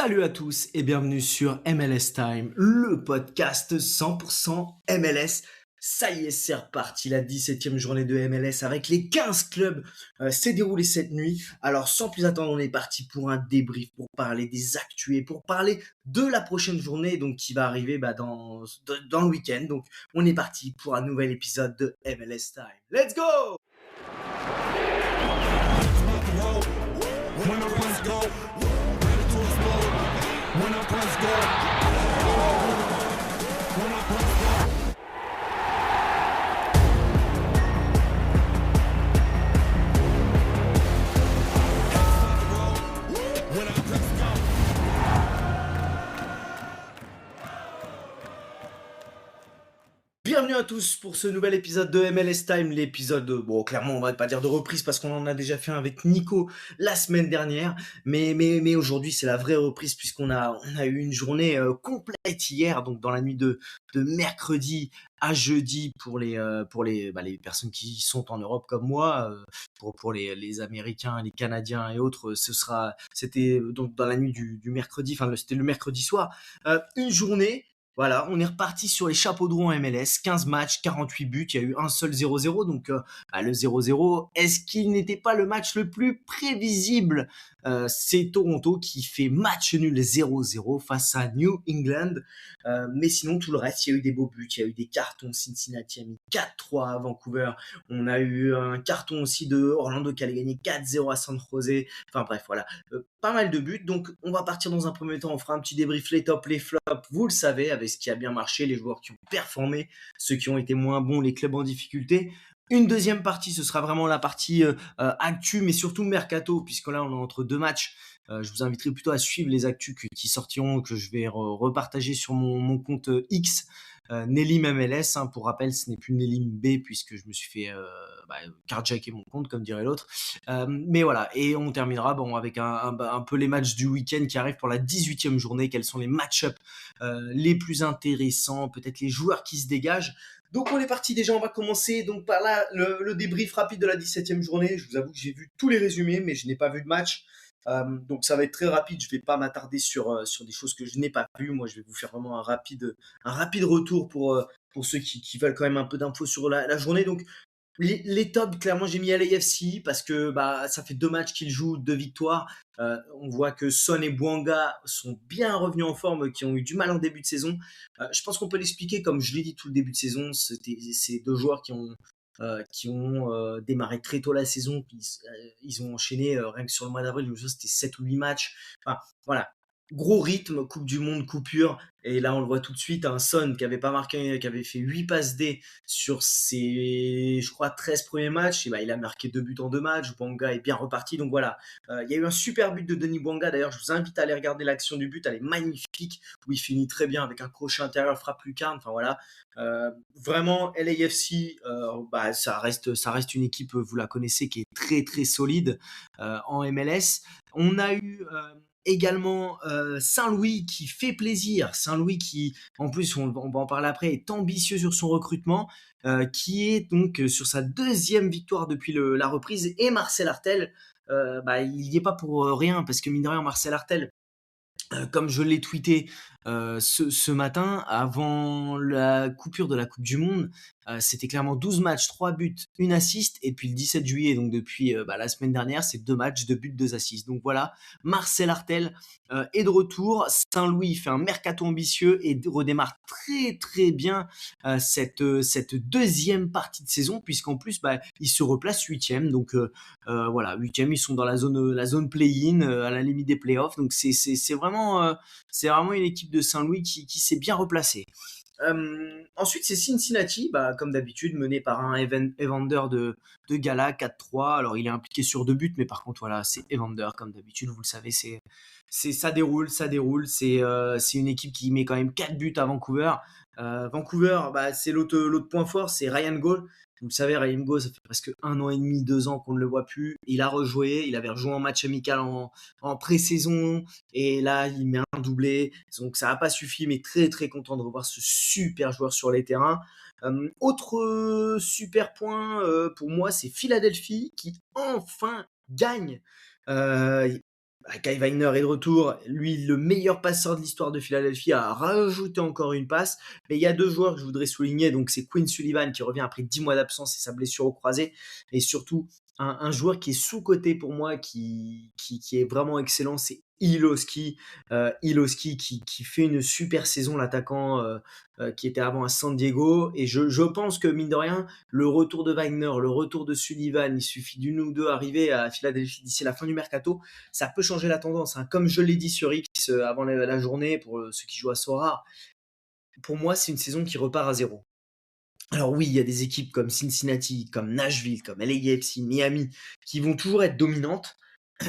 Salut à tous et bienvenue sur MLS Time, le podcast 100% MLS. Ça y est, c'est reparti, la 17e journée de MLS avec les 15 clubs s'est déroulée cette nuit. Alors sans plus attendre, on est parti pour un débrief, pour parler des actus et pour parler de la prochaine journée donc qui va arriver dans le week-end. Donc on est parti pour un nouvel épisode de MLS Time. Let's go! Bienvenue à tous pour ce nouvel épisode de MLS Time, l'épisode, bon clairement on va pas dire de reprise parce qu'on en a déjà fait un avec Nico la semaine dernière, mais aujourd'hui c'est la vraie reprise puisqu'on a eu une journée complète hier, donc dans la nuit de mercredi à jeudi les personnes qui sont en Europe comme moi, pour les Américains, les Canadiens et autres, c'était donc dans la nuit du mercredi, c'était le mercredi soir, une journée. Voilà, on est reparti sur les chapeaux de roue en MLS, 15 matchs, 48 buts, il y a eu un seul 0-0, donc le 0-0, est-ce qu'il n'était pas le match le plus prévisible? C'est Toronto qui fait match nul 0-0 face à New England, mais sinon tout le reste, il y a eu des beaux buts, il y a eu des cartons, Cincinnati a mis 4-3 à Vancouver, on a eu un carton aussi de Orlando qui allait gagner 4-0 à San Jose, enfin bref, voilà, pas mal de buts, donc on va partir dans un premier temps, on fera un petit débrief, les tops, les flops, vous le savez, avec ce qui a bien marché, les joueurs qui ont performé, ceux qui ont été moins bons, les clubs en difficulté. Une deuxième partie, ce sera vraiment la partie actu, mais surtout mercato, puisque là on est entre deux matchs. Je vous inviterai plutôt à suivre les actus qui sortiront, que je vais repartager sur mon compte X, Nelim MLS, hein, pour rappel, ce n'est plus Nelim B puisque je me suis fait carjacker mon compte, comme dirait l'autre. Mais voilà, et on terminera avec un peu les matchs du week-end qui arrivent pour la 18e journée. Quels sont les match-ups les plus intéressants, peut-être les joueurs qui se dégagent. Donc on est parti déjà, on va commencer donc par là le débrief rapide de la 17e journée. Je vous avoue que j'ai vu tous les résumés, mais je n'ai pas vu de match. Donc ça va être très rapide, je vais pas m'attarder sur des choses que je n'ai pas vues. Moi je vais vous faire vraiment un rapide retour pour ceux qui veulent quand même un peu d'infos sur la journée. Donc les tops, clairement, j'ai mis LAFC parce que ça fait 2 matchs qu'ils jouent, 2 victoires. On voit que Son et Bouanga sont bien revenus en forme, qui ont eu du mal en début de saison. Je pense qu'on peut l'expliquer, comme je l'ai dit tout le début de saison, c'est deux joueurs qui ont démarré très tôt la saison. Ils ont enchaîné, rien que sur le mois d'avril, c'était 7 ou 8 matchs. Enfin, voilà. Gros rythme, Coupe du Monde, coupure. Et là, on le voit tout de suite, un Son qui avait pas marqué, qui avait fait 8 passes D sur ses, je crois, 13 premiers matchs. Et il a marqué 2 buts en 2 matchs. Bouanga est bien reparti. Donc voilà. Il y a eu un super but de Denis Bouanga. D'ailleurs, je vous invite à aller regarder l'action du but. Elle est magnifique. Où il finit très bien avec un crochet intérieur, frappe lucarne. Enfin voilà. Vraiment, LAFC, ça reste une équipe, vous la connaissez, qui est très très solide en MLS. On a eu également Saint-Louis qui fait plaisir. Saint-Louis qui, en plus, on va en parler après, est ambitieux sur son recrutement, qui est donc sur sa deuxième victoire depuis la reprise. Et Marcel Hartel, il n'y est pas pour rien, parce que mine de rien, Marcel Hartel, comme je l'ai tweeté ce matin, avant la coupure de la Coupe du Monde, c'était clairement 12 matchs, 3 buts, 1 assist, et puis le 17 juillet, donc depuis la semaine dernière, c'est 2 matchs, 2 buts, 2 assists. Donc voilà, Marcel Hartel est de retour. Saint-Louis fait un mercato ambitieux et redémarre très très bien cette deuxième partie de saison, puisqu'en plus, ils se replacent 8e. Donc voilà, 8e, ils sont dans la zone play-in, à la limite des playoffs. Donc c'est vraiment une équipe de Saint-Louis qui s'est bien replacée. Ensuite, c'est Cincinnati, comme d'habitude, mené par un Evander de Gala, 4-3. Alors, il est impliqué sur 2 buts, mais par contre, voilà, c'est Evander, comme d'habitude, vous le savez, ça déroule. C'est une équipe qui met quand même 4 buts à Vancouver. Vancouver, c'est l'autre point fort, c'est Ryan Gaul. Vous le savez, Ryan Gaul, ça fait presque 1 an et demi, 2 ans qu'on ne le voit plus. Il a rejoué, il avait rejoué en match amical en pré-saison, et là, il met un doublé. Donc, ça n'a pas suffi, mais très, très content de revoir ce super joueur sur les terrains. Autre super point pour moi, c'est Philadelphie qui enfin gagne. Kai Wagner est de retour, lui le meilleur passeur de l'histoire de Philadelphie a rajouté encore une passe. Mais il y a 2 joueurs que je voudrais souligner, donc c'est Quinn Sullivan qui revient après 10 mois d'absence et sa blessure au croisé et surtout un joueur qui est sous-coté pour moi qui est vraiment excellent, c'est Iloski qui fait une super saison, l'attaquant, qui était avant à San Diego et je pense que mine de rien, le retour de Wagner, le retour de Sullivan, il suffit d'une ou 2 arrivées à Philadelphie d'ici la fin du mercato, ça peut changer la tendance, hein. Comme je l'ai dit sur X avant la journée, pour ceux qui jouent à Sora, pour moi, c'est une saison qui repart à zéro. Alors oui, il y a des équipes comme Cincinnati, comme Nashville, comme LAFC, Miami, qui vont toujours être dominantes.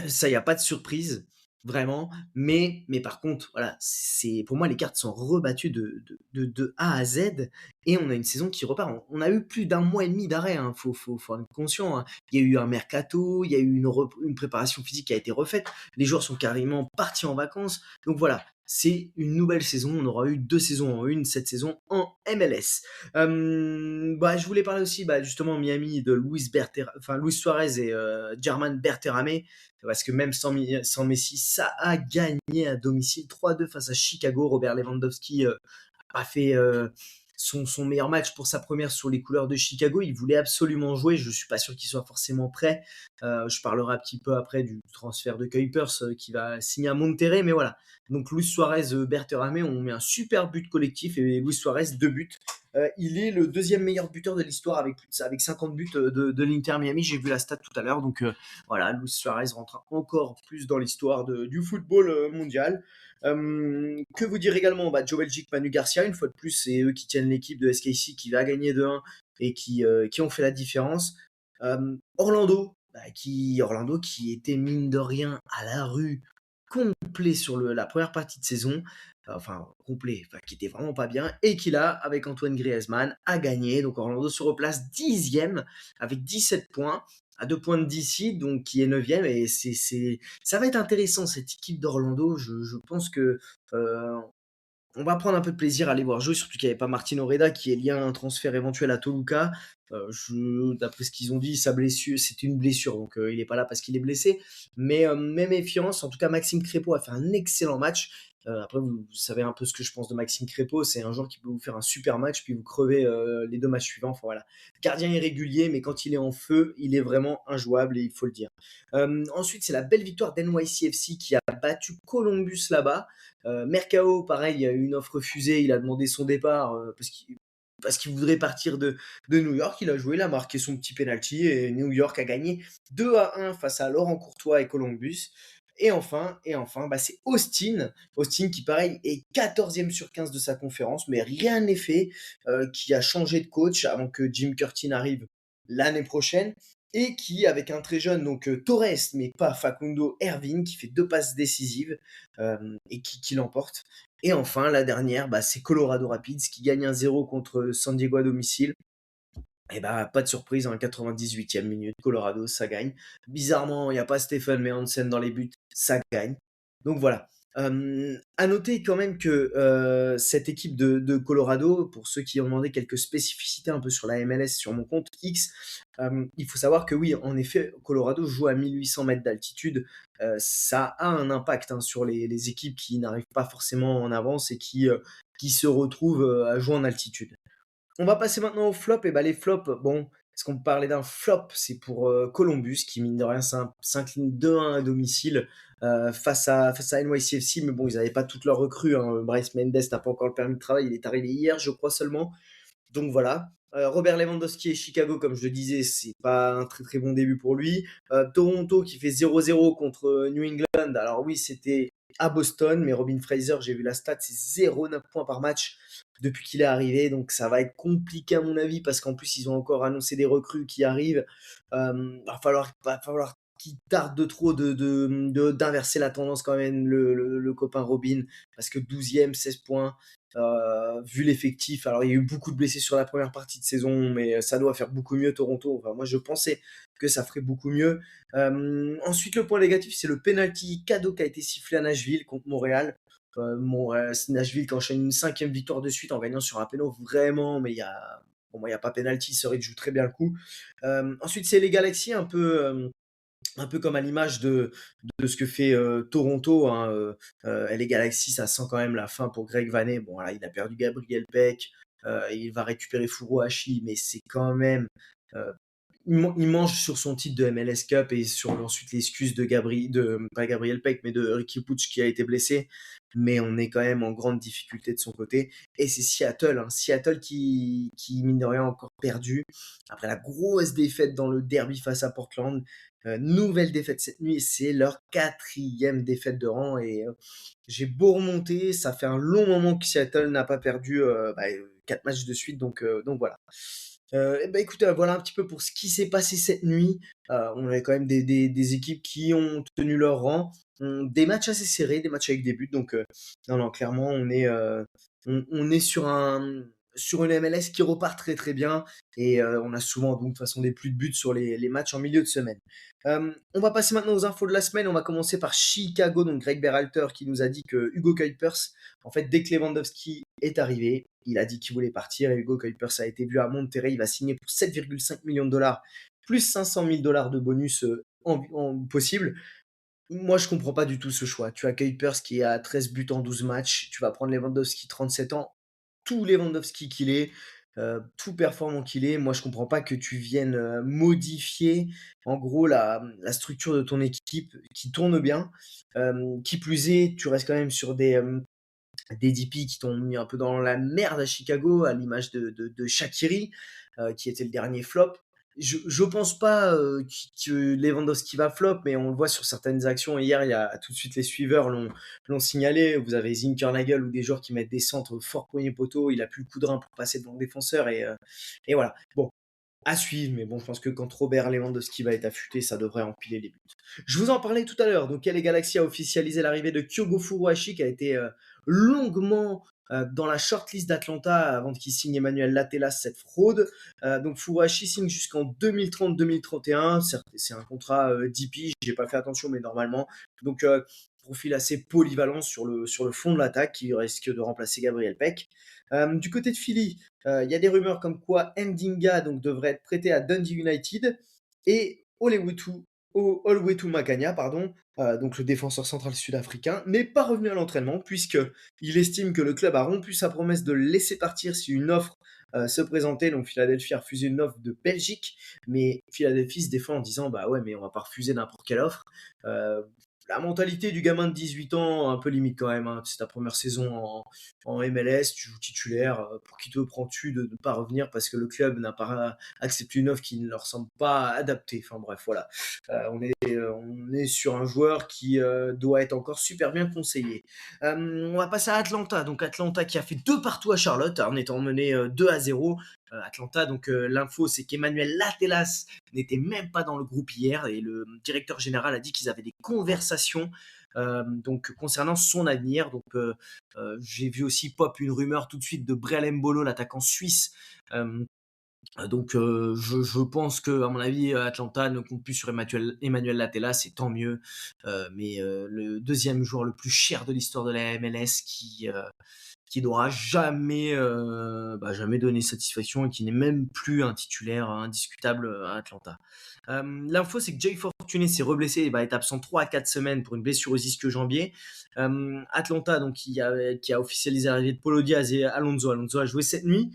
Ça, il y a pas de surprise, vraiment. Mais par contre, voilà, c'est pour moi, les cartes sont rebattues de A à Z et on a une saison qui repart. On a eu plus d'un mois et demi d'arrêt, hein, faut en être conscient, hein. Il y a eu un mercato, il y a eu une préparation physique qui a été refaite. Les joueurs sont carrément partis en vacances. Donc voilà, c'est une nouvelle saison. On aura eu 2 saisons en une, cette saison en MLS. Bah, je voulais parler aussi, bah, justement, Miami de Luis Suarez et German Berterame, parce que même sans Messi, ça a gagné à domicile 3-2 face à Chicago. Robert Lewandowski a fait son meilleur match pour sa première sur les couleurs de Chicago. Il voulait absolument jouer. Je ne suis pas sûr qu'il soit forcément prêt. Je parlerai un petit peu après du transfert de Kuipers qui va signer à Monterrey. Mais voilà. Donc Luis Suarez, Berterame, on met un super but collectif et Luis Suarez, 2 buts. Il est le deuxième meilleur buteur de l'histoire avec 50 buts de l'Inter Miami. J'ai vu la stat tout à l'heure. Donc voilà, Luis Suarez rentre encore plus dans l'histoire du football mondial. Que vous dire également, bah, Joe Belgique, Manu Garcia, une fois de plus, c'est eux qui tiennent l'équipe de SKC qui va gagner 2-1 et qui ont fait la différence. Orlando qui était mine de rien à la rue, complet sur la première partie de saison, enfin complet, enfin, qui était vraiment pas bien, et qui là, avec Antoine Griezmann, a gagné. Donc Orlando se replace 10e avec 17 points à 2 points de DC, donc qui est 9e, et ça va être intéressant cette équipe d'Orlando. Je pense que on va prendre un peu de plaisir à les voir jouer, surtout qu'il n'y avait pas Martin Oreda qui est lié à un transfert éventuel à Toluca. D'après ce qu'ils ont dit, sa blessure, c'était une blessure, donc il n'est pas là parce qu'il est blessé. Mais méfiance, en tout cas, Maxime Crépeau a fait un excellent match. Après, vous savez un peu ce que je pense de Maxime Crépeau, c'est un joueur qui peut vous faire un super match, puis vous crevez les 2 matchs suivants. Enfin voilà, gardien irrégulier, mais quand il est en feu, il est vraiment injouable et il faut le dire. Ensuite, c'est la belle victoire d'NYCFC qui a battu Columbus là-bas. Mercao, pareil, il y a eu une offre refusée, il a demandé son départ parce qu'il voudrait partir de New York. Il a joué, il a marqué son petit penalty et New York a gagné 2-1 face à Laurent Courtois et Columbus. Et enfin, bah, c'est Austin. Austin qui, pareil, est 14e sur 15 de sa conférence, mais rien n'est fait, qui a changé de coach avant que Jim Curtin arrive l'année prochaine et qui, avec un très jeune, donc Torres, mais pas Facundo Ervin, qui fait 2 passes décisives et qui l'emporte. Et enfin, la dernière, bah, c'est Colorado Rapids qui gagne 1-0 contre San Diego à domicile. Et bah, pas de surprise, en 98e minute, Colorado, ça gagne. Bizarrement, il n'y a pas Stephen Mehansen dans les buts, ça gagne. Donc voilà. À noter quand même que cette équipe de Colorado, pour ceux qui ont demandé quelques spécificités un peu sur la MLS sur mon compte X, il faut savoir que oui, en effet, Colorado joue à 1800 mètres d'altitude. Ça a un impact, hein, sur les équipes qui n'arrivent pas forcément en avance et qui se retrouvent à jouer en altitude. On va passer maintenant aux flops. Et bah, les flops, bon, est-ce qu'on peut parler d'un flop? C'est pour Columbus qui, mine de rien, s'incline 2-1 à domicile face à NYCFC. Mais bon, ils n'avaient pas toutes leurs recrues, hein. Bryce Mendes n'a pas encore le permis de travail. Il est arrivé hier, je crois seulement. Donc voilà. Robert Lewandowski et Chicago, comme je le disais, c'est pas un très très bon début pour lui. Toronto qui fait 0-0 contre New England. Alors oui, c'était à Boston, mais Robin Fraser, j'ai vu la stat, c'est 0,9 points par match depuis qu'il est arrivé. Donc ça va être compliqué à mon avis, parce qu'en plus ils ont encore annoncé des recrues qui arrivent. Va falloir qu'il tarde de trop d'inverser la tendance quand même, le copain Robin, parce que 12e, 16 points. Vu l'effectif, alors il y a eu beaucoup de blessés sur la première partie de saison, mais ça doit faire beaucoup mieux Toronto. Enfin, moi je pensais que ça ferait beaucoup mieux. Ensuite, le point négatif, c'est le penalty cadeau qui a été sifflé à Nashville contre Montréal. Nashville qui enchaîne une 5e victoire de suite en gagnant sur un péno, vraiment, mais pour moi il n'y a pas penalty, Surridge joue très bien le coup. Ensuite, c'est les Galaxy un peu Un peu comme à l'image de ce que fait, Toronto, hein, LA Galaxy, ça sent quand même la fin pour Greg Vanney. Bon voilà, il a perdu Gabriel Peck, il va récupérer Furuhashi, mais c'est quand même, heu, il mange sur son titre de MLS Cup et sur ensuite l'excuse de pas Gabriel Peck, mais de Ricky Puig qui a été blessé. Mais on est quand même en grande difficulté de son côté et c'est Seattle, hein, Seattle qui mine de rien a encore perdu après la grosse défaite dans le derby face à Portland. Nouvelle défaite cette nuit, c'est leur quatrième défaite de rang et j'ai beau remonter, ça fait un long moment que Seattle n'a pas perdu 4 matchs de suite, donc voilà. Et ben écoute, voilà un petit peu pour ce qui s'est passé cette nuit. On avait quand même des équipes qui ont tenu leur rang, des matchs assez serrés, des matchs avec des buts, donc non, non, clairement, on est sur une MLS qui repart très très bien et on a souvent donc de toute façon des plus de buts sur les matchs en milieu de semaine. On va passer maintenant aux infos de la semaine. On va commencer par Chicago, donc Greg Berhalter qui nous a dit que Hugo Kuipers, en fait, dès que Lewandowski est arrivé, il a dit qu'il voulait partir et Hugo Kuipers a été vu à Monterrey. Il va signer pour 7,5 millions de dollars plus 500 000 dollars de bonus possible. Moi, je comprends pas du tout ce choix. Tu as Kuipers qui a 13 buts en 12 matchs. Tu vas prendre Lewandowski, 37 ans. Tout Lewandowski qu'il est, tout performant qu'il est. Moi, je comprends pas que tu viennes modifier, en gros, la structure de ton équipe qui tourne bien. Qui plus est, tu restes quand même sur des DP qui t'ont mis un peu dans la merde à Chicago, à l'image de Shaqiri, qui était le dernier flop. Je pense pas que Lewandowski va flop, mais on le voit sur certaines actions. Hier, il y a tout de suite les suiveurs l'ont signalé. Vous avez Zinkernagel ou des joueurs qui mettent des centres fort premier poteau. Il a plus le coup de rein pour passer devant le défenseur et voilà. Bon, à suivre, mais bon, je pense que quand Robert Lewandowski va être affûté, ça devrait empiler les buts. Je vous en parlais tout à l'heure. Donc, LA Galaxy a officialisé l'arrivée de Kyogo Furuhashi, qui a été longuement dans la shortlist d'Atlanta avant qu'il signe Emmanuel Latela, cette fraude. Donc, Furuhashi signe jusqu'en 2030-2031. Certes, c'est un contrat d'IP, j'ai pas fait attention, mais normalement. Donc, profil assez polyvalent sur le fond de l'attaque qui risque de remplacer Gabriel Peck. Du côté de Philly, il y a des rumeurs comme quoi Ndinga donc, devrait être prêté à Dundee United et Oluwetu Makanya, pardon, donc le défenseur central sud-africain, n'est pas revenu à l'entraînement puisqu'il estime que le club a rompu sa promesse de le laisser partir si une offre se présentait. Donc Philadelphie a refusé une offre de Belgique, mais Philadelphie se défend en disant bah ouais, mais on va pas refuser n'importe quelle offre. Euh, la mentalité du gamin de 18 ans, un peu limite quand même, hein. C'est ta première saison en MLS, tu joues titulaire, pour qui te prends-tu de ne pas revenir parce que le club n'a pas accepté une offre qui ne leur semble pas adaptée. Enfin bref, voilà. On est sur un joueur qui doit être encore super bien conseillé. On va passer à Atlanta. Donc Atlanta qui a fait 2 partout à Charlotte en étant mené 2-0. Atlanta, donc l'info c'est qu'Emmanuel Latelas n'était même pas dans le groupe hier et le directeur général a dit qu'ils avaient des conversations donc concernant son avenir. Donc j'ai vu aussi pop une rumeur tout de suite de Breel Mbolo, l'attaquant suisse. Je pense que à mon avis Atlanta ne compte plus sur Emmanuel Latela, c'est tant mieux. Mais le deuxième joueur le plus cher de l'histoire de la MLS qui n'aura jamais donné satisfaction et qui n'est même plus un titulaire indiscutable à Atlanta. L'info, c'est que Jay Fortuné s'est reblessé et va être absent 3 à 4 semaines pour une blessure aux ischio-jambiers. Atlanta, donc, qui a officialisé l'arrivée de Paulo Diaz et Alonso. Alonso a joué cette nuit.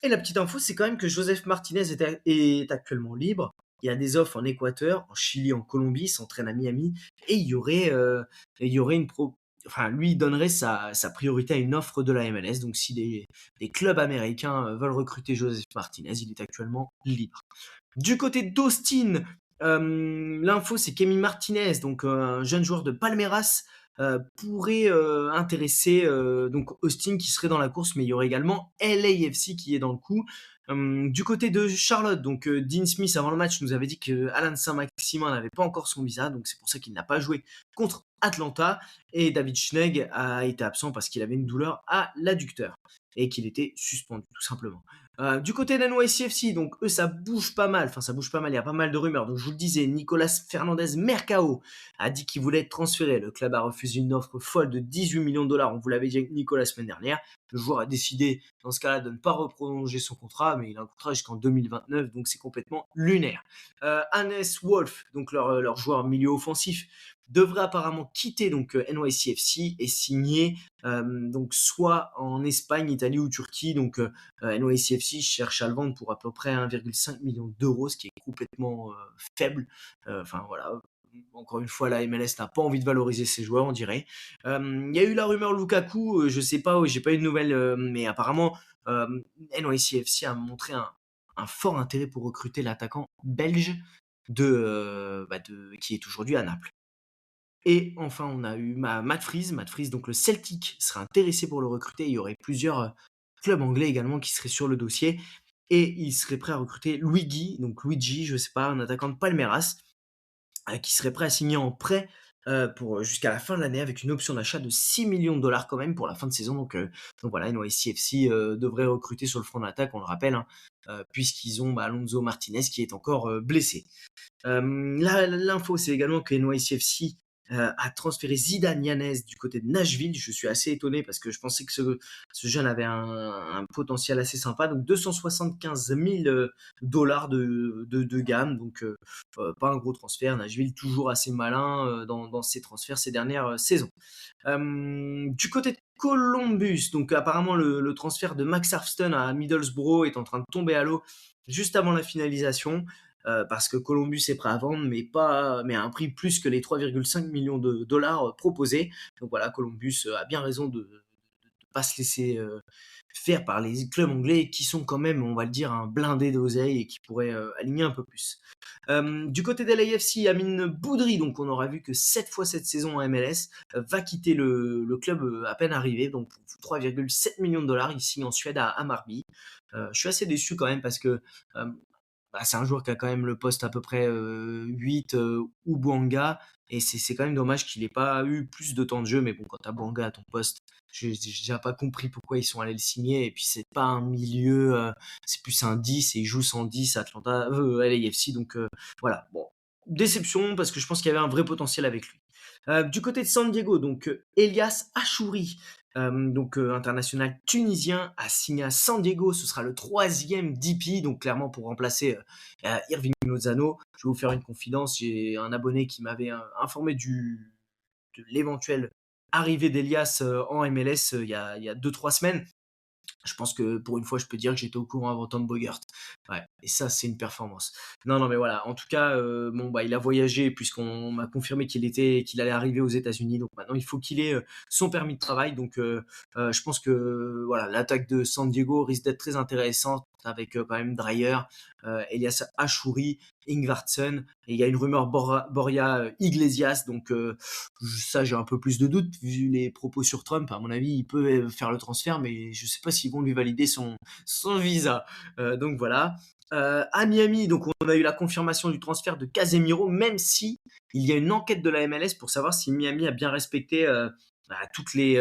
Et la petite info, c'est quand même que Joseph Martinez est actuellement libre. Il y a des offres en Équateur, en Chili, en Colombie, il s'entraîne à Miami. Et il y aurait enfin, lui, il donnerait sa priorité à une offre de la MLS. Donc, si des clubs américains veulent recruter Joseph Martinez, il est actuellement libre. Du côté d'Austin, l'info, c'est qu'Emi Martinez, donc un jeune joueur de Palmeiras, pourrait intéresser donc Austin qui serait dans la course, mais il y aurait également LAFC qui est dans le coup. Du côté de Charlotte, donc Dean Smith avant le match nous avait dit que Alan Saint-Maximin n'avait pas encore son visa, donc c'est pour ça qu'il n'a pas joué contre Atlanta. Et David Schnegg a été absent parce qu'il avait une douleur à l'adducteur et qu'il était suspendu tout simplement. Du côté d'NYCFC, donc eux, ça bouge pas mal. Enfin, ça bouge pas mal, il y a pas mal de rumeurs. Donc je vous le disais, Nicolas Fernandez Mercao a dit qu'il voulait être transféré. Le club a refusé une offre folle de 18 millions de dollars. On vous l'avait dit avec Nicolas la semaine dernière. Le joueur a décidé, dans ce cas-là, de ne pas reprolonger son contrat, mais il a un contrat jusqu'en 2029, donc c'est complètement lunaire. Hannes Wolf, donc leur joueur milieu offensif, devrait apparemment quitter donc NYCFC et signer donc soit en Espagne, Italie ou Turquie. Donc NYCFC cherche à le vendre pour à peu près 1,5 million d'euros, ce qui est complètement faible. Enfin voilà, encore une fois, la MLS n'a pas envie de valoriser ses joueurs, on dirait. Il y a eu la rumeur Lukaku, je sais pas, j'ai pas eu de nouvelles, mais apparemment euh, NYCFC a montré un fort intérêt pour recruter l'attaquant belge qui est aujourd'hui à Naples. Et enfin, on a eu Matt Freeze. Matt Freeze, donc le Celtic, serait intéressé pour le recruter. Il y aurait plusieurs clubs anglais également qui seraient sur le dossier. Et il serait prêt à recruter Luigi, donc Luigi, je sais pas, un attaquant de Palmeiras, qui serait prêt à signer en prêt pour jusqu'à la fin de l'année avec une option d'achat de 6 millions de dollars quand même pour la fin de saison. Donc voilà, NYCFC devrait recruter sur le front d'attaque, on le rappelle, hein, puisqu'ils ont Alonso Martinez qui est encore blessé. L'info, c'est également que NYCFC a transféré Zidane Yanez du côté de Nashville. Je suis assez étonné parce que je pensais que ce jeune avait un potentiel assez sympa. Donc 275 000 dollars de gamme. Donc pas un gros transfert. Nashville toujours assez malin dans ses transferts ces dernières saisons. Du côté de Columbus, donc apparemment le transfert de Max Arfston à Middlesbrough est en train de tomber à l'eau juste avant la finalisation. Parce que Columbus est prêt à vendre, mais à un prix plus que les 3,5 millions de dollars proposés. Donc voilà, Columbus a bien raison de ne pas se laisser faire par les clubs anglais qui sont quand même, on va le dire, un blindé d'oseille et qui pourraient aligner un peu plus. Du côté de l'AFC, Amine Boudry, donc on aura vu que 7 fois cette saison en MLS, va quitter le club à peine arrivé, donc pour 3,7 millions de dollars ici en Suède à Marby. Je suis assez déçu quand même parce que c'est un joueur qui a quand même le poste à peu près 8 ou Bouanga. Et c'est quand même dommage qu'il n'ait pas eu plus de temps de jeu. Mais bon, quand tu as Bouanga à ton poste, j'ai déjà pas compris pourquoi ils sont allés le signer. Et puis, c'est pas un milieu, c'est plus un 10 et il joue sans 10 à Atlanta, LAFC. Donc voilà, bon, déception parce que je pense qu'il y avait un vrai potentiel avec lui. Du côté de San Diego, donc Elias Achouri, international tunisien, a signé à San Diego. Ce sera le troisième DP, donc clairement pour remplacer Irving Lozano. Je vais vous faire une confidence. J'ai un abonné qui m'avait informé de l'éventuelle arrivée d'Elias en MLS il y a 2-3 semaines. Je pense que pour une fois, je peux dire que j'étais au courant avant Tom Bogert. Ouais, et ça, c'est une performance. Non, non, mais voilà. En tout cas, il a voyagé puisqu'on m'a confirmé qu'il allait arriver aux États-Unis. Donc maintenant, il faut qu'il ait son permis de travail. Donc, je pense que voilà, l'attaque de San Diego risque d'être très intéressante avec quand même Dreyer, Elias Achouri, Ingvartsen. Et il y a une rumeur Borja Iglesias. Donc ça, j'ai un peu plus de doutes vu les propos sur Trump. À mon avis, il peut faire le transfert, mais je sais pas s'ils vont lui valider son visa. Donc voilà. À Miami, donc on a eu la confirmation du transfert de Casemiro, même si il y a une enquête de la MLS pour savoir si Miami a bien respecté toutes les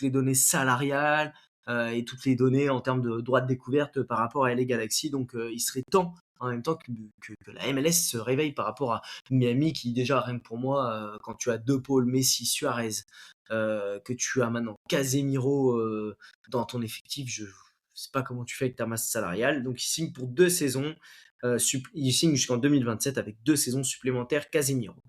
données salariales et toutes les données en termes de droits de découverte par rapport à LA Galaxy. Donc il serait temps en même temps que la MLS se réveille par rapport à Miami qui déjà, rien que pour moi, quand tu as deux pôles, Messi, Suarez, que tu as maintenant Casemiro dans ton effectif, je sais pas comment tu fais avec ta masse salariale. Donc il signe pour 2 saisons, il signe jusqu'en 2027 avec 2 saisons supplémentaires Casemiro.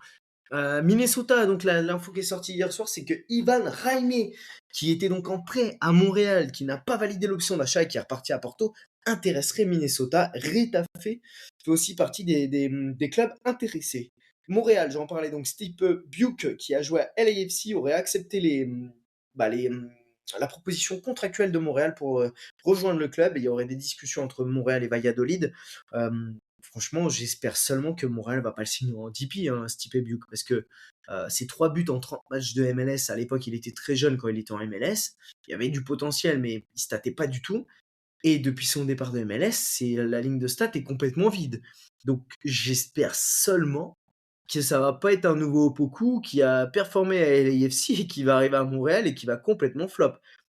Minnesota, donc l'info qui est sortie hier soir, c'est que Ivan Raimé, qui était donc en prêt à Montréal, qui n'a pas validé l'option d'achat et qui est reparti à Porto, intéresserait Minnesota. Retafe fait aussi partie des clubs intéressés. Montréal, j'en parlais donc, Steve Buke, qui a joué à LAFC, aurait accepté la proposition contractuelle de Montréal pour rejoindre le club. Et il y aurait des discussions entre Montréal et Valladolid. Euh, Franchement, j'espère seulement que Montréal va pas le signer en DP, hein, Stipe Biuk, parce que ses 3 buts en 30 matchs de MLS, à l'époque, il était très jeune quand il était en MLS. Il y avait du potentiel, mais il statait pas du tout. Et depuis son départ de MLS, la ligne de stats est complètement vide. Donc, j'espère seulement que ça va pas être un nouveau Opoku qui a performé à LAFC et qui va arriver à Montréal et qui va complètement flop.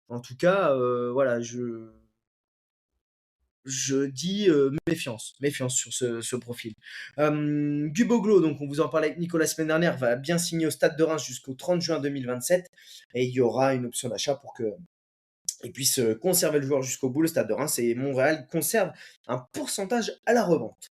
En tout cas, voilà, je dis méfiance, méfiance sur ce profil. Duboglo, donc on vous en parlait avec Nicolas la semaine dernière, va bien signer au Stade de Reims jusqu'au 30 juin 2027 et il y aura une option d'achat pour qu'il puisse conserver le joueur jusqu'au bout. Le Stade de Reims et Montréal conservent un pourcentage à la revente.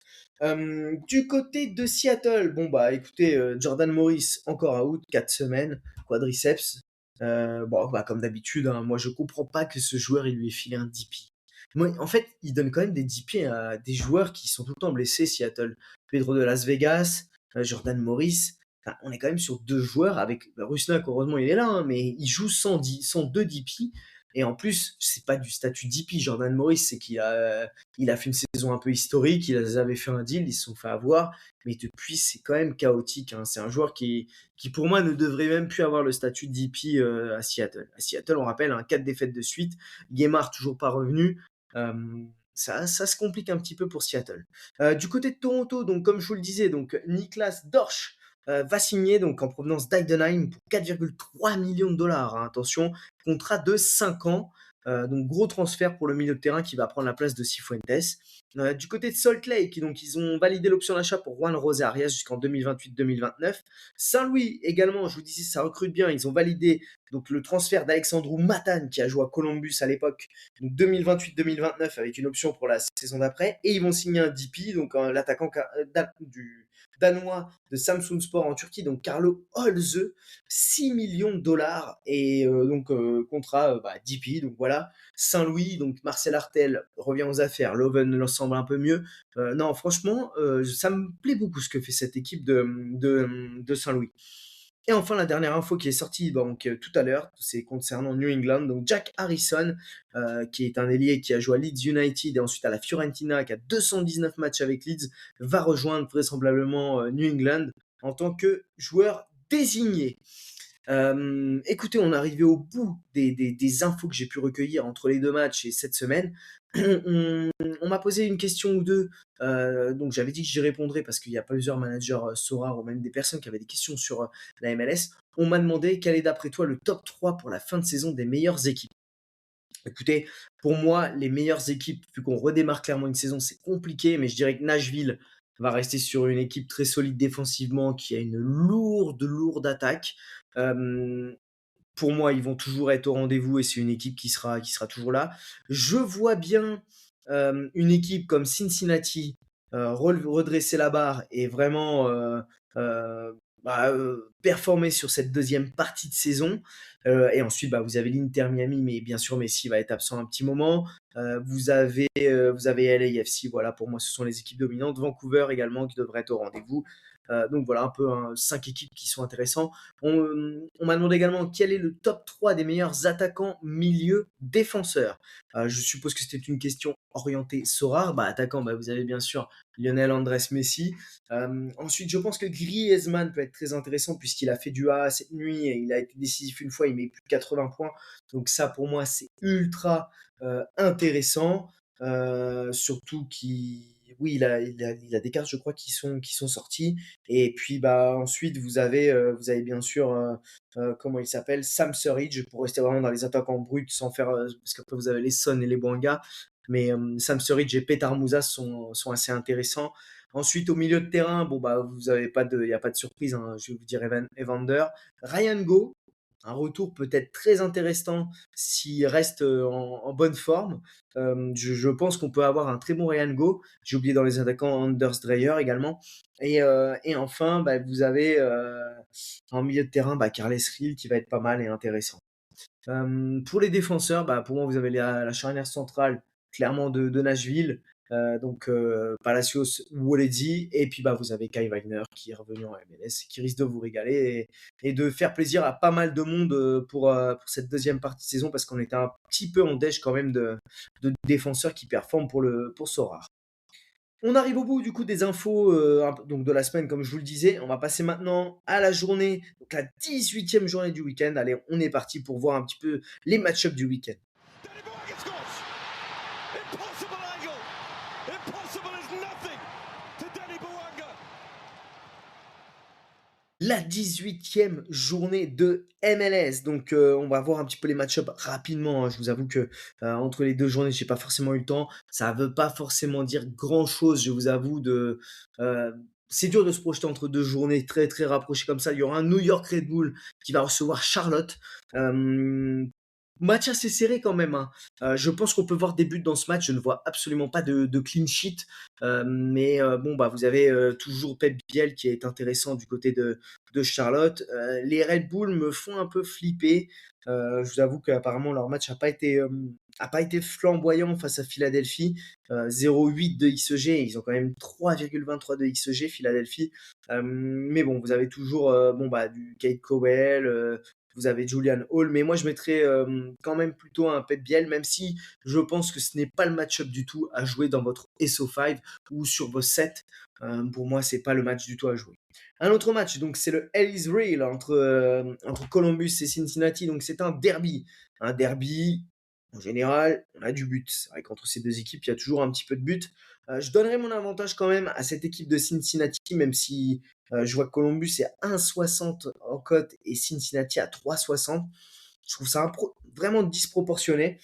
Du côté de Seattle, bon bah écoutez, Jordan Morris encore out, 4 semaines, quadriceps. Bon bah comme d'habitude, hein, moi je comprends pas que ce joueur il lui ait filé un DP. Moi, en fait, il donne quand même des DP à des joueurs qui sont tout le temps blessés, Seattle. Pedro de Las Vegas, Jordan Morris. Enfin, on est quand même sur deux joueurs avec Rusnak, heureusement il est là, hein, mais il joue sans deux DP. Et en plus, c'est pas du statut DP, Jordan Morris, c'est il a fait une saison un peu historique, ils avaient fait un deal, ils se sont fait avoir, mais depuis, c'est quand même chaotique, hein. C'est un joueur qui, pour moi, ne devrait même plus avoir le statut de DP à Seattle. À Seattle, on rappelle, hein, 4 défaites de suite, Guemar toujours pas revenu. Euh, ça se complique un petit peu pour Seattle. Du côté de Toronto, donc comme je vous le disais, donc Niklas Dorsch va signer donc en provenance d'Heidenheim pour 4,3 millions de dollars. Hein, attention, contrat de 5 ans. Donc gros transfert pour le milieu de terrain qui va prendre la place de Cifuentes. Du côté de Salt Lake, donc ils ont validé l'option d'achat pour Juan Rosarias jusqu'en 2028-2029. Saint-Louis également, je vous disais, ça recrute bien. Ils ont validé donc le transfert d'Alexandru Matan qui a joué à Columbus à l'époque, donc 2028-2029 avec une option pour la saison d'après. Et ils vont signer un DP, donc l'attaquant du danois de Samsun Sport en Turquie, donc Carlo Holze, 6 millions de dollars et donc contrat DP, donc voilà. Saint-Louis, donc Marcel Artel revient aux affaires, Loven leur semble un peu mieux. Non, franchement, ça me plaît beaucoup ce que fait cette équipe de Saint-Louis. Et enfin, la dernière info qui est sortie donc, tout à l'heure, c'est concernant New England. Donc Jack Harrison, qui est un ailier qui a joué à Leeds United et ensuite à la Fiorentina, qui a 219 matchs avec Leeds, va rejoindre vraisemblablement New England en tant que joueur désigné. Écoutez, on est arrivé au bout des infos que j'ai pu recueillir entre les deux matchs et cette semaine. On m'a posé une question ou deux, donc j'avais dit que j'y répondrais parce qu'il y a plusieurs managers Sora ou même des personnes qui avaient des questions sur la MLS. On m'a demandé quel est d'après toi le top 3 pour la fin de saison des meilleures équipes. Écoutez, pour moi, les meilleures équipes, vu qu'on redémarre clairement une saison, c'est compliqué, mais je dirais que Nashville va rester sur une équipe très solide défensivement, qui a une lourde attaque. Euh, pour moi, ils vont toujours être au rendez-vous et c'est une équipe qui sera toujours là. Je vois bien une équipe comme Cincinnati redresser la barre et vraiment performer sur cette deuxième partie de saison. Et ensuite, vous avez l'Inter Miami, mais bien sûr, Messi va être absent un petit moment. Vous avez LAFC, voilà, pour moi, ce sont les équipes dominantes. Vancouver également, qui devrait être au rendez-vous. Donc voilà, un peu 5 équipes qui sont intéressantes. On m'a demandé également quel est le top 3 des meilleurs attaquants, milieu, défenseurs. Je suppose que c'était une question orientée Sora. Attaquant, vous avez bien sûr Lionel Andrés Messi. Ensuite, je pense que Griezmann peut être très intéressant puisqu'il a fait du A cette nuit et il a été décisif une fois, il met plus de 80 points. Donc ça, pour moi, c'est ultra intéressant. Surtout oui, il a des cartes, je crois, qui sont sorties. Et puis, ensuite, vous avez bien sûr, comment il s'appelle, Sam Surridge, pour rester vraiment dans les attaquants bruts, sans faire, parce qu'après, vous avez les Son et les Bouanga. Mais Sam Surridge et Petar Musa sont assez intéressants. Ensuite, au milieu de terrain, vous avez il n'y a pas de surprise, hein, je vais vous dire Evander. Ryan Go, un retour peut-être très intéressant s'il reste en bonne forme. Je pense qu'on peut avoir un très bon Ryan Go. J'ai oublié dans les attaquants Anders Dreyer également. Et enfin, vous avez en milieu de terrain Carles Riel qui va être pas mal et intéressant. Pour les défenseurs, pour moi, vous avez la charnière centrale clairement de Nashville. Donc Palacios, Woledzi, et puis vous avez Kai Wagner qui est revenu en MLS, qui risque de vous régaler et de faire plaisir à pas mal de monde pour cette deuxième partie de saison parce qu'on était un petit peu en déche quand même de défenseurs qui performent pour Sora. On arrive au bout du coup des infos donc de la semaine comme je vous le disais. On va passer maintenant à la journée, donc la 18e journée du week-end. Allez, on est parti pour voir un petit peu les match-ups du week-end. la 18e journée de MLS. Donc, on va voir un petit peu les match-up rapidement, hein. Je vous avoue que, entre les 2 journées, j'ai pas forcément eu le temps. Ça veut pas forcément dire grand-chose, je vous avoue heu, c'est dur de se projeter entre 2 journées très, très rapprochées comme ça. Il y aura un New York Red Bull qui va recevoir Charlotte. Match assez serré quand même, hein. Je pense qu'on peut voir des buts dans ce match. Je ne vois absolument pas de clean sheet. Mais bon, bah, vous avez, toujours Pep Biel qui est intéressant du côté de Charlotte. Les Red Bull me font un peu flipper. Je vous avoue qu'apparemment leur match a pas été flamboyant face à Philadelphie. 0,8 de XG, ils ont quand même 3,23 de XG Philadelphie. Mais bon, vous avez toujours, bon, bah, du Kate Cowell, vous avez Julian Hall, mais moi je mettrais, quand même plutôt un Pep Biel, même si je pense que ce n'est pas le match-up du tout à jouer dans votre SO5 ou sur vos sets. Pour moi, c'est pas le match du tout à jouer. Un autre match, donc c'est le Hell is Real entre Columbus et Cincinnati, donc c'est un derby. Un derby, en général, on a du but. C'est vrai qu'entre ces 2 équipes, il y a toujours un petit peu de but. Je donnerais mon avantage quand même à cette équipe de Cincinnati, même si, je vois que Columbus est à 1,60 en cote et Cincinnati à 3,60. Je trouve ça vraiment disproportionné.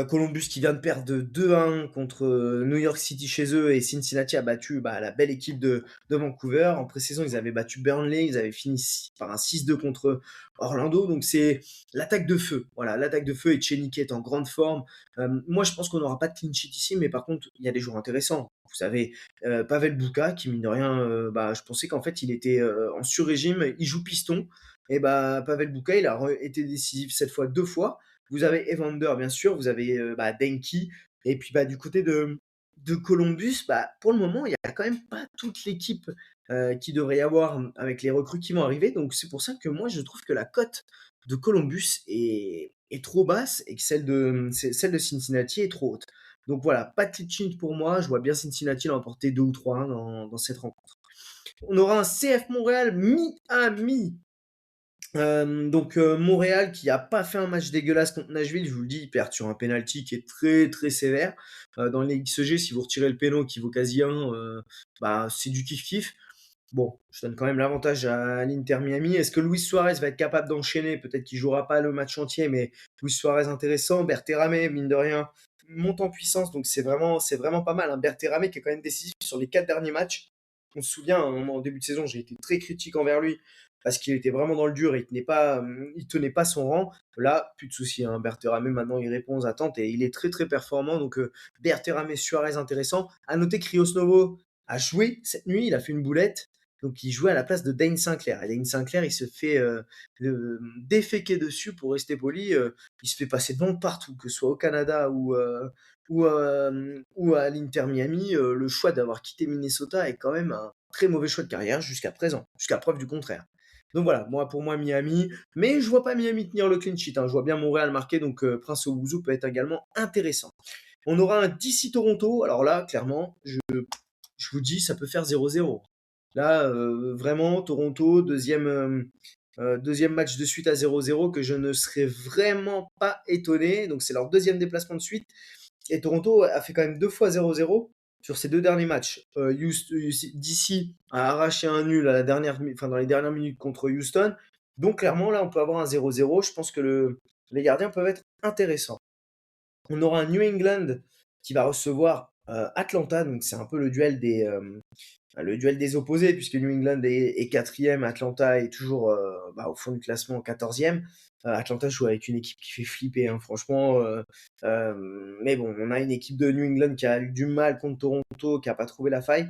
Columbus qui vient de perdre de 2-1 contre, New York City chez eux et Cincinnati a battu, bah, la belle équipe de Vancouver. En pré-saison, ils avaient battu Burnley, ils avaient fini par un 6-2 contre Orlando, donc c'est l'attaque de feu. Voilà, l'attaque de feu et Cheney est en grande forme. Moi, je pense qu'on n'aura pas de clean sheet ici, mais par contre, il y a des joueurs intéressants. Vous savez, Pavel Buka qui mine de rien, bah, je pensais qu'en fait il était, en sur-régime, il joue piston et bah, Pavel Buka, il a été décisif cette fois 2 fois. Vous avez Evander, bien sûr, vous avez bah, Denki. Et puis bah, du côté de Columbus, bah, pour le moment, il n'y a quand même pas toute l'équipe qui devrait y avoir avec les recrues qui vont arriver. Donc c'est pour ça que moi, je trouve que la cote de Columbus est trop basse et que celle de Cincinnati est trop haute. Donc voilà, pas de clean pour moi. Je vois bien Cincinnati l'emporter 2 ou 3-1 dans cette rencontre. On aura un CF Montréal Miami. Donc Montréal qui a pas fait un match dégueulasse contre Nashville, je vous le dis, ils perdent sur un penalty qui est très, très sévère. Dans les XG, si vous retirez le péno qui vaut quasi 1, bah, c'est du kiff-kiff. Bon, je donne quand même l'avantage à l'Inter Miami. Est-ce que Luis Suarez va être capable d'enchaîner? Peut-être qu'il jouera pas le match entier, mais Luis Suarez intéressant. Berterame, mine de rien, monte en puissance, donc c'est vraiment pas mal, hein. Berterame qui est quand même décisif sur les 4 derniers matchs. On se souvient, à un moment en début de saison, j'ai été très critique envers lui parce qu'il était vraiment dans le dur et il tenait pas son rang. Là, plus de soucis, hein. Berterame, maintenant, il répond aux attentes et il est très, très performant. Donc, Berterame, Suarez intéressant. À noter que Rios Novo a joué cette nuit, il a fait une boulette. Donc, il jouait à la place de Dane Sinclair. Et Dane Sinclair, il se fait déféquer dessus, pour rester poli. Il se fait passer de partout, que ce soit au Canada ou à l'Inter Miami. Le choix d'avoir quitté Minnesota est quand même un très mauvais choix de carrière jusqu'à présent, jusqu'à preuve du contraire. Donc voilà, pour moi Miami, mais je vois pas Miami tenir le clean sheet, hein. Je vois bien Montréal marquer, donc Prince Owuzu peut être également intéressant. On aura un DC Toronto, alors là, clairement, je vous dis, ça peut faire 0-0. Là, vraiment, Toronto, deuxième match de suite à 0-0, que je ne serais vraiment pas étonné. Donc c'est leur deuxième déplacement de suite. Et Toronto a fait quand même 2 fois 0-0 sur ces 2 derniers matchs. DC a arraché un nul à la dans les dernières minutes contre Houston. Donc clairement, là, on peut avoir un 0-0. Je pense que les gardiens peuvent être intéressants. On aura un New England qui va recevoir Atlanta. Donc c'est un peu le duel des opposés, puisque New England est quatrième, Atlanta est toujours bah, au fond du classement 14e. Atlanta joue avec une équipe qui fait flipper, hein, franchement. Mais bon, on a une équipe de New England qui a eu du mal contre Toronto, qui n'a pas trouvé la faille.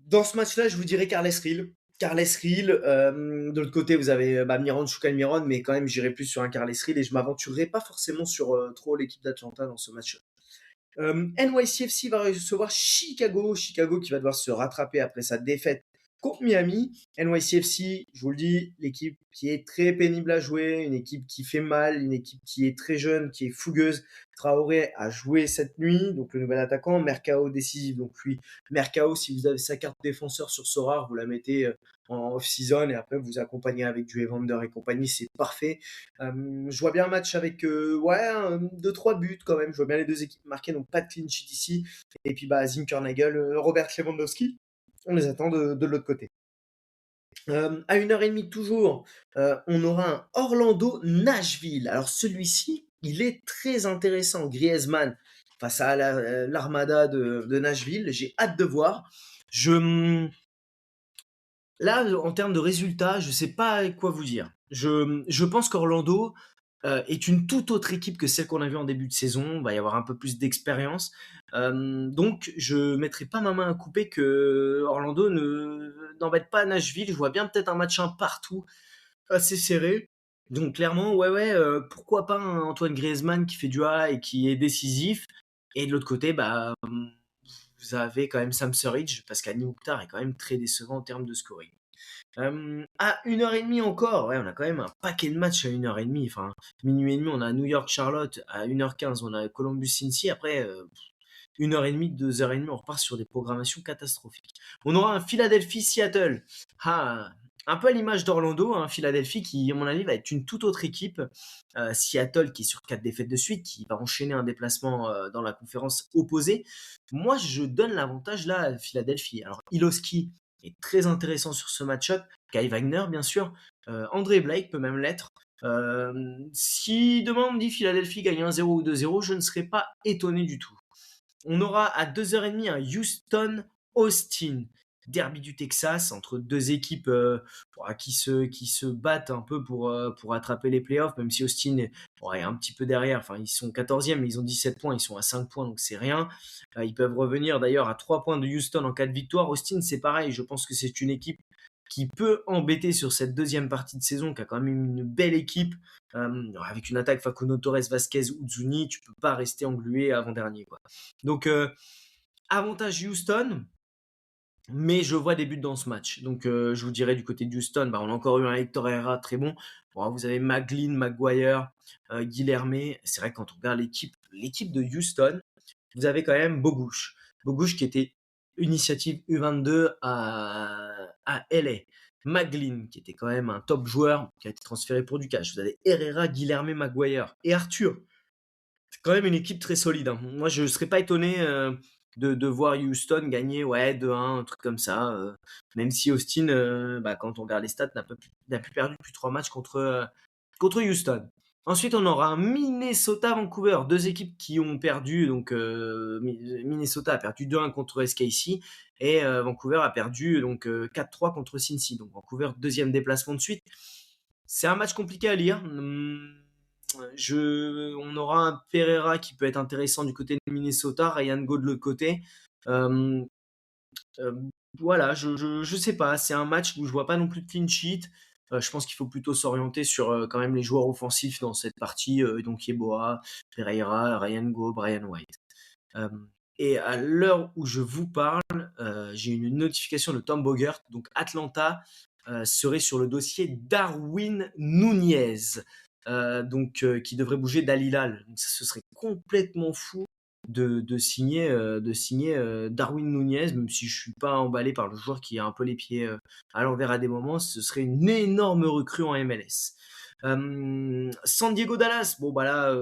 Dans ce match-là, je vous dirais Carles Rill. Carles Rill, de l'autre côté, vous avez bah, Miron, Miron, mais quand même, j'irai plus sur un Carles Rill et je m'aventurerai pas forcément sur trop l'équipe d'Atlanta dans ce match-là. NYCFC va recevoir Chicago. Chicago qui va devoir se rattraper après sa défaite contre Miami. NYCFC, je vous le dis, l'équipe qui est très pénible à jouer, une équipe qui fait mal, une équipe qui est très jeune, qui est fougueuse. Traoré a joué cette nuit, donc le nouvel attaquant. Mercao décisif, donc lui, Mercao, si vous avez sa carte défenseur sur Sorare, vous la mettez en off-season et après vous accompagnez avec du Evander et compagnie, c'est parfait. Je vois bien un match avec 2-3 buts quand même. Je vois bien les 2 équipes marquées, donc pas de clean sheet ici. Et puis bah, Zinkernagel, Robert Lewandowski, on les attend de l'autre côté. À 1h30 toujours, on aura un Orlando-Nashville. Alors celui-ci, il est très intéressant. Griezmann face à l'armada de Nashville. J'ai hâte de voir. Je, mmh, Là, en termes de résultats, je sais pas quoi vous dire. Je pense qu'Orlando est une toute autre équipe que celle qu'on a vue en début de saison. Il va y avoir un peu plus d'expérience. Donc, je mettrai pas ma main à couper que Orlando n'embête pas Nashville. Je vois bien peut-être un match un partout assez serré. Donc, clairement, ouais, ouais, pourquoi pas un Antoine Griezmann qui fait du A et qui est décisif. Et de l'autre côté, bah, vous avez quand même Sam Surridge parce qu'Annie Mukhtar est quand même très décevant en termes de scoring. À 1h30 encore, ouais, on a quand même un paquet de matchs à 1h30. Enfin, minuit et demi, on a New York Charlotte. À 1h15, on a Columbus Cincy. Après, 1h30, 2h30, on repart sur des programmations catastrophiques. On aura un Philadelphie Seattle. Ah, un peu à l'image d'Orlando, hein, Philadelphie qui, à mon avis, va être une toute autre équipe. Seattle qui est sur 4 défaites de suite, qui va enchaîner un déplacement dans la conférence opposée. Moi, je donne l'avantage là à Philadelphie. Alors, Iloski est très intéressant sur ce match-up. Kai Wagner, bien sûr. André Blake peut même l'être. Si demain on me dit Philadelphie gagne 1-0 ou 2-0, je ne serais pas étonné du tout. On aura à 2h30 un Houston-Austin. Derby du Texas entre deux équipes qui se battent un peu pour attraper les playoffs, même si Austin est un petit peu derrière. Enfin, ils sont 14e, mais ils ont 17 points, ils sont à 5 points, donc c'est rien. Ils peuvent revenir d'ailleurs à 3 points de Houston en cas de victoire. Austin, c'est pareil, je pense que c'est une équipe qui peut embêter sur cette deuxième partie de saison, qui a quand même une belle équipe, avec une attaque Facundo Torres, Vasquez, Uzuni, tu peux pas rester englué avant-dernier, quoi. Donc, avantage Houston, mais je vois des buts dans ce match. Donc, je vous dirais du côté de Houston, bah, on a encore eu un Hector Herrera très bon. Bon, vous avez McGlynn, Maguire, Guilherme. C'est vrai que quand on regarde l'équipe de Houston, vous avez quand même Bogusch. Bogusch qui était initiative U22 à LA. McGlynn, qui était quand même un top joueur, qui a été transféré pour du cash. Vous avez Herrera, Guilherme, Maguire et Arthur. C'est quand même une équipe très solide, hein. Moi, je ne serais pas étonné de voir Houston gagner, ouais, 2-1, un truc comme ça. Même si Austin, bah, quand on regarde les stats, n'a plus perdu depuis 3 matchs contre Houston. Ensuite, on aura un Minnesota-Vancouver, deux équipes qui ont perdu. Donc, Minnesota a perdu 2-1 contre SKC et Vancouver a perdu donc 4-3 contre Cincy. Donc, Vancouver, deuxième déplacement de suite. C'est un match compliqué à lire. On aura un Pereira qui peut être intéressant du côté de Minnesota, Ryan Go de l'autre côté. Euh, euh, voilà, je sais pas. C'est un match où je vois pas non plus de clean sheet. Je pense qu'il faut plutôt s'orienter sur quand même les joueurs offensifs dans cette partie. Donc Yeboah, Pereira, Ryan Go, Brian White. Euh, et à l'heure où je vous parle, j'ai une notification de Tom Bogert. Donc Atlanta serait sur le dossier Darwin Nunez, qui devrait bouger d'Al Hilal. Donc, ce serait complètement fou de signer Darwin Nunez, même si je suis pas emballé par le joueur qui a un peu les pieds à l'envers à des moments. Ce serait une énorme recrue en MLS. San Diego Dallas, bon bah là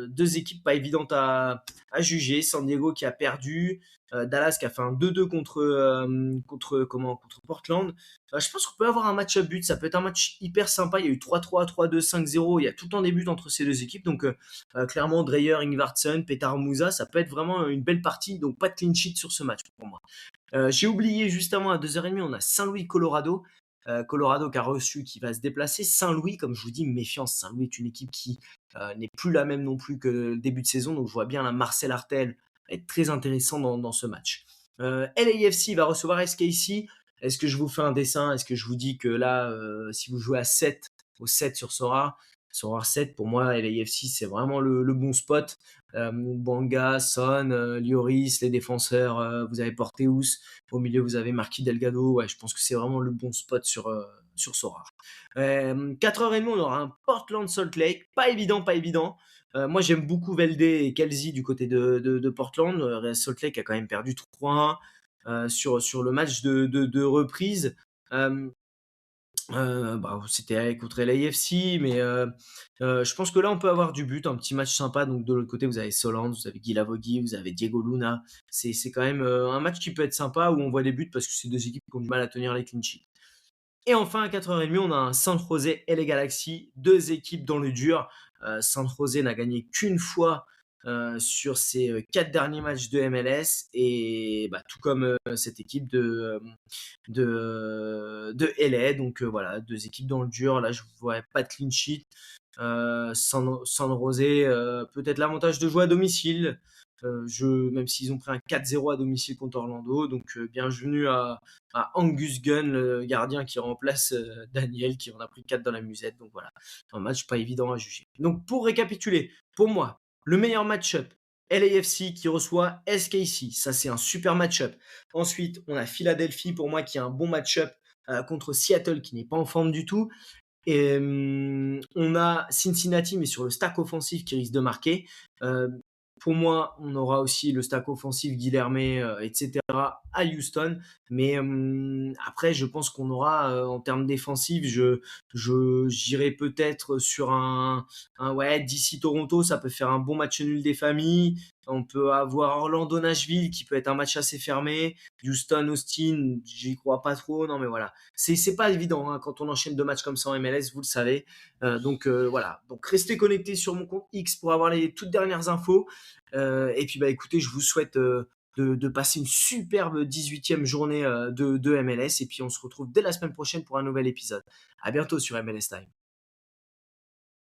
deux équipes pas évidentes à juger. San Diego qui a perdu, Dallas qui a fait un 2-2 contre Portland. Je pense qu'on peut avoir un match à but, ça peut être un match hyper sympa. Il y a eu 3-3, 3-2, 5-0, il y a tout le temps des buts entre ces deux équipes. Donc clairement Dreyer, Ingvartsen, Petar Musa, ça peut être vraiment une belle partie. Donc pas de clean sheet sur ce match pour moi. J'ai oublié juste avant à 2h30, on a Saint-Louis Colorado. Colorado qui a reçu, qui va se déplacer. Saint-Louis, comme je vous dis, méfiance. Saint-Louis est une équipe qui n'est plus la même non plus que le début de saison. Donc je vois bien la Marcel Artel être très intéressant dans ce match. LAFC va recevoir SKC. Est-ce que je vous fais un dessin? Est-ce que je vous dis que là, si vous jouez à 7, au 7 sur Sora 7, pour moi, LAFC, c'est vraiment le bon spot. Banga, Son, Lloris, les défenseurs, vous avez Porteus. Au milieu, vous avez Marquis Delgado. Ouais, je pense que c'est vraiment le bon spot sur Sora. 4h30, on aura un Portland Salt Lake. Pas évident, pas évident. Moi, j'aime beaucoup Velde et Kelsey du côté de Portland. Salt Lake a quand même perdu 3-1 sur le match de reprise. C'était contre l'AFC, mais je pense que là, on peut avoir du but, un petit match sympa. Donc, de l'autre côté, vous avez Soland, vous avez Guy Lavogui, vous avez Diego Luna. C'est quand même un match qui peut être sympa où on voit des buts parce que c'est deux équipes qui ont du mal à tenir les clean sheets. Et enfin à 4h30, on a un San José LA Galaxy, 2 équipes dans le dur. San José n'a gagné qu'une fois, sur ses, 4 derniers matchs de MLS et bah, tout comme, cette équipe de LA donc voilà, 2 équipes dans le dur. Là, je ne vois pas de clean sheet. San José, peut-être l'avantage de jouer à domicile, même s'ils ont pris un 4-0 à domicile contre Orlando. Donc bienvenue à Angus Gunn, le gardien qui remplace Daniel, qui en a pris 4 dans la musette. Donc voilà, un match pas évident à juger. Donc pour récapituler, pour moi, le meilleur match-up, LAFC qui reçoit SKC. Ça, c'est un super match-up. Ensuite, on a Philadelphie pour moi qui a un bon match-up contre Seattle qui n'est pas en forme du tout. Et on a Cincinnati, mais sur le stack offensif qui risque de marquer. Euh, pour moi, on aura aussi le stack offensif Guilherme, etc. à Houston. Mais après, je pense qu'on aura, en termes défensifs, j'irai peut-être sur ouais, d'ici Toronto, ça peut faire un bon match nul des familles. On peut avoir Orlando-Nashville qui peut être un match assez fermé. Houston-Austin, j'y crois pas trop. Non, mais voilà. C'est pas évident hein, quand on enchaîne 2 matchs comme ça en MLS, vous le savez. Donc voilà. Donc restez connectés sur mon compte X pour avoir les toutes dernières infos. Et puis bah écoutez, je vous souhaite de passer une superbe 18e journée de MLS. Et puis on se retrouve dès la semaine prochaine pour un nouvel épisode. À bientôt sur MLS Time.